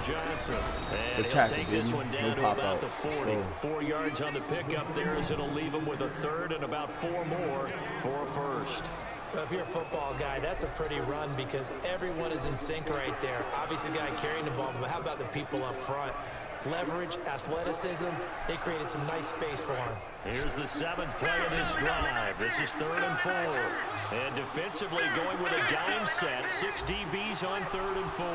Johnson. And The he'll tackle, take this one down to pop about out. the 40. 4 yards on the pickup there as it'll leave him with a third and about 4 more for a first. Well, if you're a football guy, that's a pretty run because everyone is in sync right there. Obviously, the guy carrying the ball, but how about the people up front? Leverage, athleticism, they created some nice space for him. Here's the 7th play of this drive. This is 3rd and 4. And defensively going with a dime set. 6 DBs on 3rd and 4.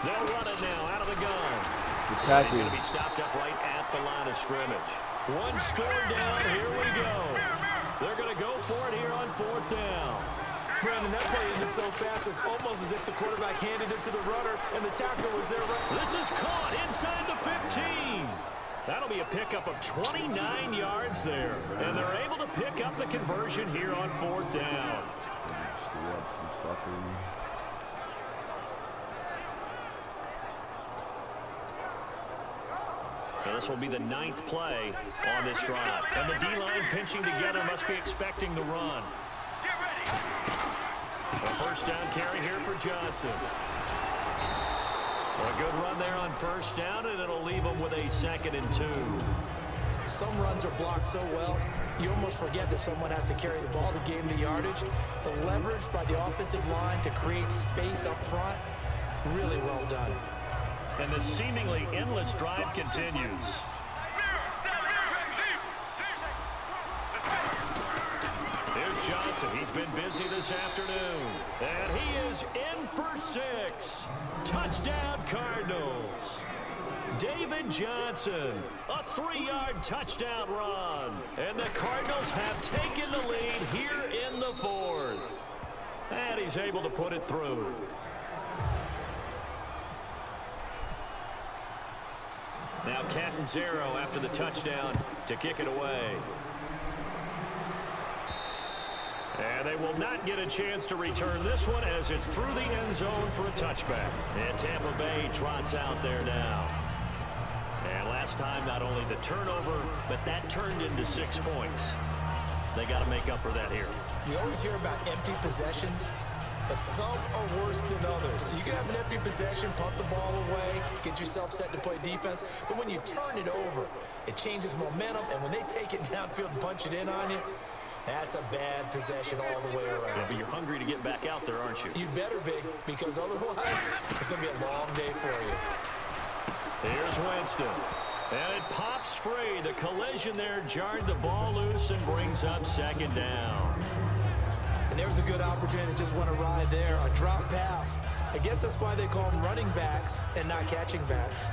They'll run it now out of the gun. He's going to be stopped up right at the line of scrimmage. 1 score down. Here we go. They're going to go for it here on 4th down. Brandon, that play ended so fast, it's almost as if the quarterback handed it to the runner and the tackler was there. This is caught inside the 15. That'll be a pickup of 29 yards there. And they're able to pick up the conversion here on 4th down. And this will be the 9th play on this drive. And the D-line pinching together must be expecting the run. A first down carry here for Johnson. A good run there on first down, and it'll leave him with a 2nd and 2. Some runs are blocked so well, you almost forget that someone has to carry the ball to gain the yardage. The leverage by the offensive line to create space up front, really well done. And the seemingly endless drive continues. Here's Johnson. He's been busy this afternoon. And he is in for 6. Touchdown, Cardinals. David Johnson, a 3-yard touchdown run. And the Cardinals have taken the lead here in the 4th. And he's able to put it through. Now Catanzaro after the touchdown to kick it away. And they will not get a chance to return this one as it's through the end zone for a touchback. And Tampa Bay trots out there now. And last time, not only the turnover, but that turned into 6 points. They got to make up for that here. You always hear about empty possessions, but some are worse than others. You can have an empty possession, punt the ball away, get yourself set to play defense, but when you turn it over, it changes momentum, and when they take it downfield and punch it in on you, that's a bad possession all the way around. Yeah, but you're hungry to get back out there, aren't you? You better be, because otherwise, it's going to be a long day for you. Here's Winston. And it pops free. The collision there jarred the ball loose and brings up 2nd down. And there was a good opportunity to just went awry there. A drop pass. I guess that's why they call them running backs and not catching backs.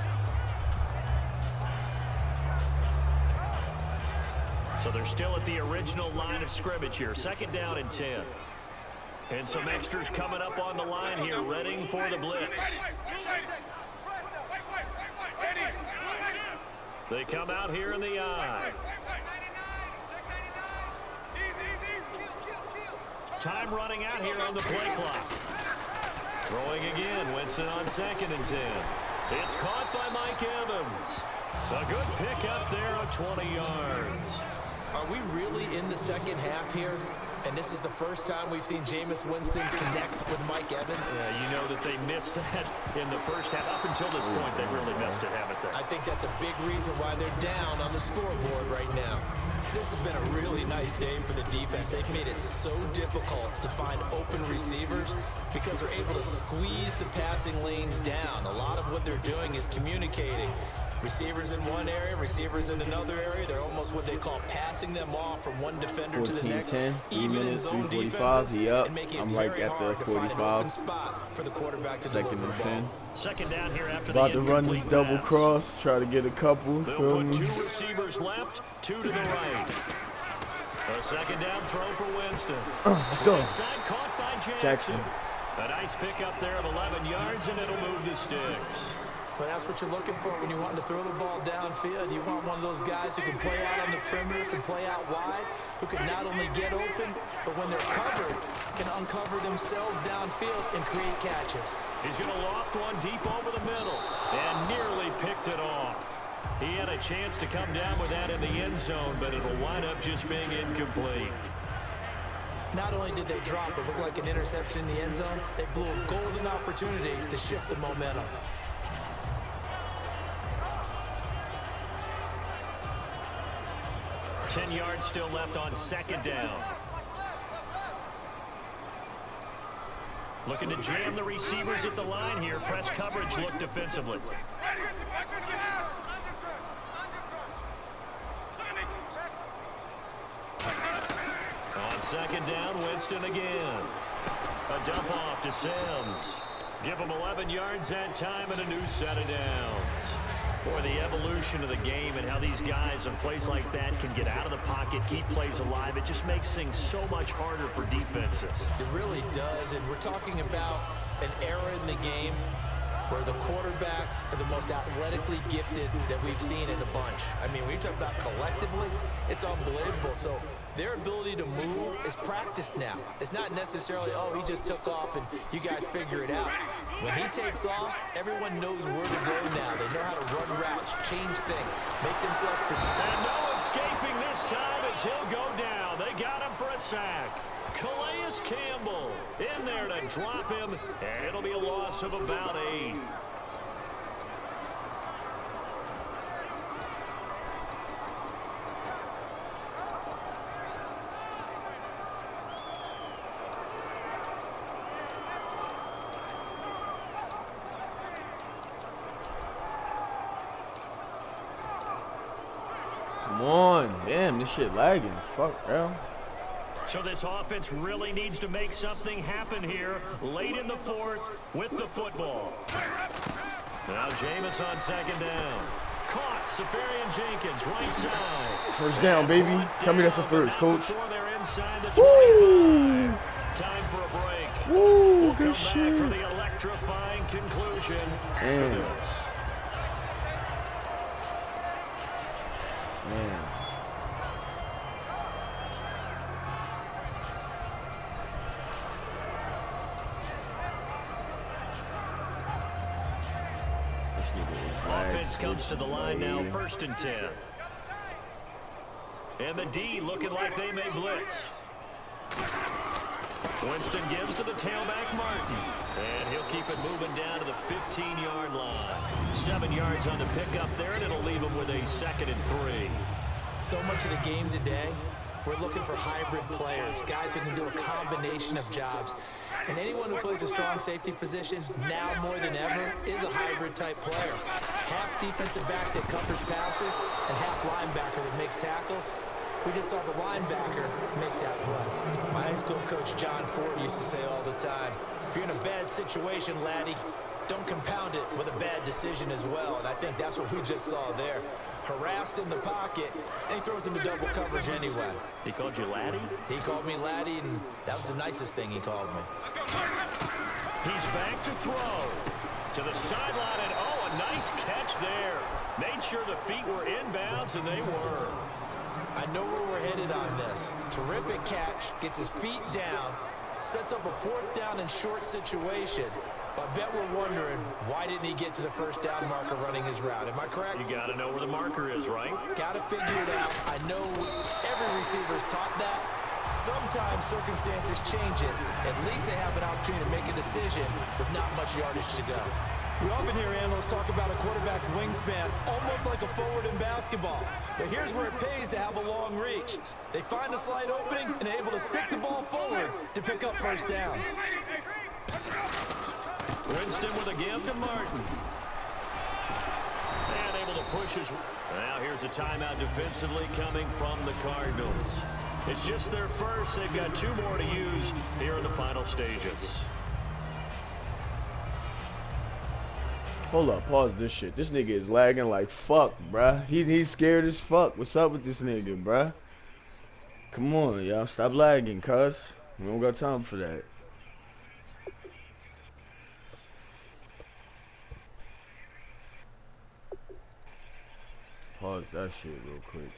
So they're still at the original line of scrimmage here. 2nd down and 10. And some extras coming up on the line here, readying for the blitz. They come out here in the eye. Time running out here on the play clock. Throwing again, Winston on 2nd and 10. It's caught by Mike Evans. A good pick up there of 20 yards. Are we really in the second half here? And this is the first time we've seen Jameis Winston connect with Mike Evans. Yeah, you know that they missed that in the first half. Up until this point, they really missed it, haven't they? I think that's a big reason why they're down on the scoreboard right now. This has been a really nice day for the defense. They've made it so difficult to find open receivers because they're able to squeeze the passing lanes down. A lot of what they're doing is communicating. Receivers in one area, receivers in another area. They're almost what they call passing them off from one defender to the next. 14-10, 3 minutes, 3:45. He up. I'm like at the 45. For the quarterback to 2nd and 10. 2nd down here after About the to run this double cross, try to get a couple. They'll Feel put me? 2 receivers left, 2 to the right. A 2nd down throw for Winston. Let's go. Inside caught by Jackson. A nice pickup there of 11 yards, and it'll move the sticks. But that's what you're looking for when you want to throw the ball downfield. You want one of those guys who can play out on the perimeter, can play out wide, who can not only get open, but when they're covered, can uncover themselves downfield and create catches. He's going to loft one deep over the middle and nearly picked it off. He had a chance to come down with that in the end zone, but it'll wind up just being incomplete. Not only did they drop it look like an interception in the end zone, they blew a golden opportunity to shift the momentum. Ten yards still left on second down. Looking to jam the receivers at the line here. Press coverage look defensively. On second down, Winston again. A dump off to Sims. Give him 11 yards that time and a new set of downs. Boy, the evolution of the game and how these guys in plays like that can get out of the pocket, keep plays alive, it just makes things so much harder for defenses. It really does, and we're talking about an era in the game where the quarterbacks are the most athletically gifted that we've seen in a bunch. I mean, when you talk about collectively, it's unbelievable. So their ability to move is practiced now. It's not necessarily, oh, he just took off and you guys figure it out. When he takes off, everyone knows where to go now. They know how to run routes, change things, make themselves presentable. And no escaping this time as he'll go down. They got him for a sack. Calais Campbell in there to drop him, and it'll be a loss of about 8. Come on. Damn, this shit lagging. Fuck, bro. So this offense really needs to make something happen here late in the fourth with the football. Now Jameis on second down. Caught. Safarian Jenkins right side. First down, baby. Tell me that's the first, coach. They're inside the 25. Time for a break. Woo, We'll good come shit. back for the electrifying conclusion after Damn. this. Man. Offense comes to the line now, 1st and 10. And the D looking like they may blitz. Winston gives to the tailback, Martin. And he'll keep it moving down to the 15-yard line. 7 yards on the pickup there, and it'll leave him with a 2nd and 3. So much of the game today, we're looking for hybrid players, guys who can do a combination of jobs. And anyone who plays a strong safety position, now more than ever, is a hybrid-type player. Half defensive back that covers passes and half linebacker that makes tackles. We just saw the linebacker make that play. My high school coach, John Ford, used to say all the time, if you're in a bad situation, laddie, don't compound it with a bad decision as well. And I think that's what we just saw there. Harassed in the pocket, and he throws into double coverage anyway. He called you laddie? He called me laddie, and that was the nicest thing he called me. He's back to throw. To the sideline, and oh, a nice catch there. Made sure the feet were inbounds, and they were. I know where we're headed on this. Terrific catch, gets his feet down, sets up a 4th down and short situation. But I bet we're wondering, why didn't he get to the 1st down marker running his route? Am I correct? You got to know where the marker is, right? Got to figure it out. I know every receiver's taught that. Sometimes circumstances change it. At least they have an opportunity to make a decision with not much yardage to go. We often hear analysts talk about a quarterback's wingspan, almost like a forward in basketball. But here's where it pays to have a long reach. They find a slight opening and are able to stick the ball forward to pick up 1st downs. Winston with a give to Martin. And able to push his... Now here's a timeout defensively coming from the Cardinals. It's just their first. They've got 2 more to use here in the final stages. Hold up, pause this shit. This nigga is lagging like fuck, bruh. He's scared as fuck. What's up with this nigga, bruh? Come on, y'all. Stop lagging, cuz. We don't got time for that. Pause that shit real quick.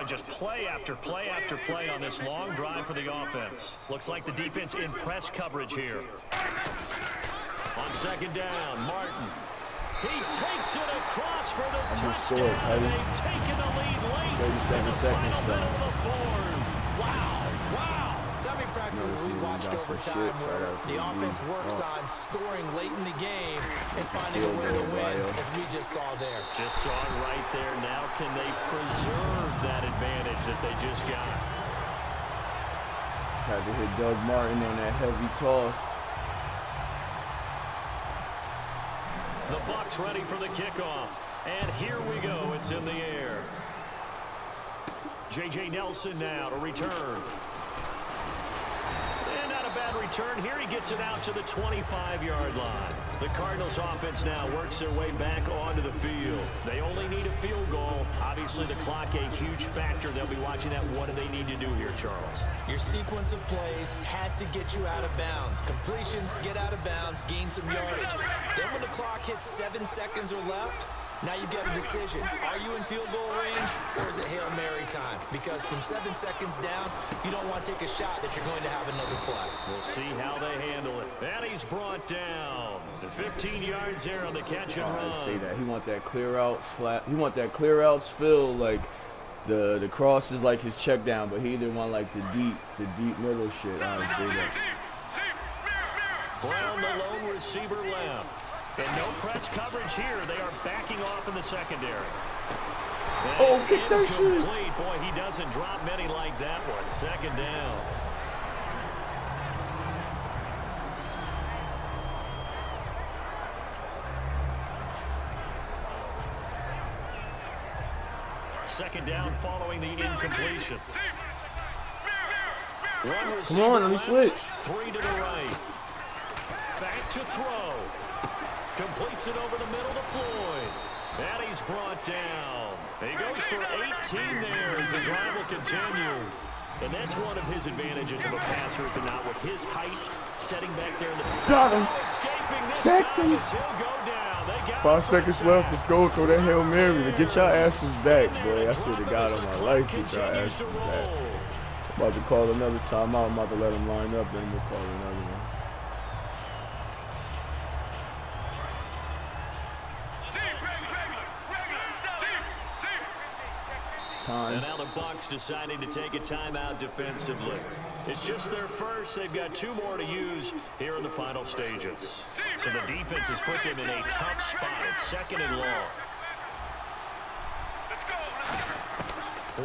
on just play after play after play on this long drive for the offense. Looks like the defense in press coverage here. On second down, Martin. He takes it across for the touchdown. They've taken the lead late in the final minute of the fourth. Wow, wow. So how many practices we watched over time where the offense works on scoring late in the game and finding a way to win, as we just saw there. Just saw it right there. Now can they preserve that advantage that they just got? Had to hit Doug Martin on that heavy toss. The Bucs ready for the kickoff. And here we go. It's in the air. J.J. Nelson now to return. And not a bad return here. He gets it out to the 25-yard line. The Cardinals offense now works their way back onto the field. They only need a field goal. Obviously, the clock a huge factor. They'll be watching that. What do they need to do here, Charles? Your sequence of plays has to get you out of bounds. Completions, get out of bounds, gain some yardage. Then when the clock hits 7 seconds or left, now you've got a decision. Are you in field goal range, or is it Hail Mary time? Because from 7 seconds down, you don't want to take a shot that you're going to have another play. We'll see how they handle it. And he's brought down. 15 yards there on the catch and run. I say that. He want that clear out flat. He want that clear outs fill like the cross is like his check down, but he either want like the deep middle shit. I would say that. Brown, the lone receiver left. And no press coverage here. They are backing off in the secondary. Oh, pick that shit. Boy, he doesn't drop many like that one. Second down. Second down following the incompletion. One receiver Come on, let me switch. 3 to the right. Back to throw. Completes it over the middle to Floyd. And he's brought down. He goes for 18 there as the drive will continue. And that's one of his advantages of a passer, is it not, with his height, setting back there in the... Got him. Escaping this Second. time, he'll go down. They got 5 seconds left. Let's go. Throw that Hail Mary to get y'all asses back, boy. I swear to God on my life, get y'all asses back. I'm about to call another timeout. I'm about to let them line up, then we'll call another one. Time. And now the Bucs deciding to take a timeout defensively. It's just their first. They've got 2 more to use here in the final stages. So the defense has put them in a tough spot. It's second and long.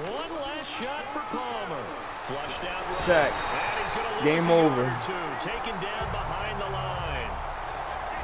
One last shot for Palmer. Flushed out right. Sack. And he's going to Game lose over. 2. Taken down behind the line.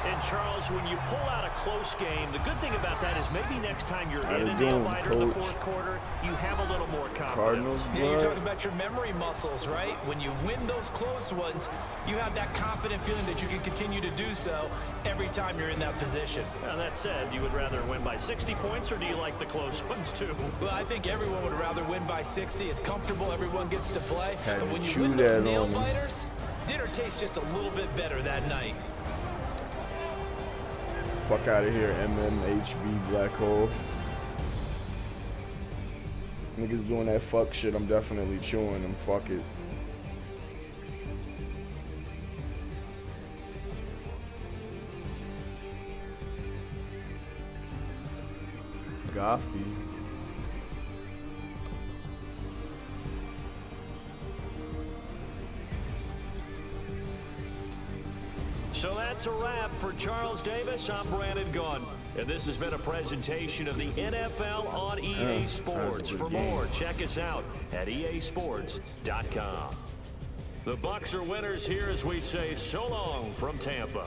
And Charles, when you pull out a close game, the good thing about that is maybe next time you're in a nail-biter in the fourth quarter, you have a little more confidence. Cardinals, Yeah, you're talking about your memory muscles, right? When you win those close ones, you have that confident feeling that you can continue to do so every time you're in that position. Now, that said, you would rather win by 60 points, or do you like the close ones too? Well, I think everyone would rather win by 60. It's comfortable. Everyone gets to play. Had But to when you chew win those that on nail them. biters, dinner tastes just a little bit better that night. Fuck out of here, MMHB black hole. Niggas doing that fuck shit, I'm definitely chewing them. Fuck it. Goffy. So that's a wrap for Charles Davis. I'm Brandon Gunn. And this has been a presentation of the NFL on EA Sports. For more, check us out at easports.com. The Bucs are winners here as we say so long from Tampa.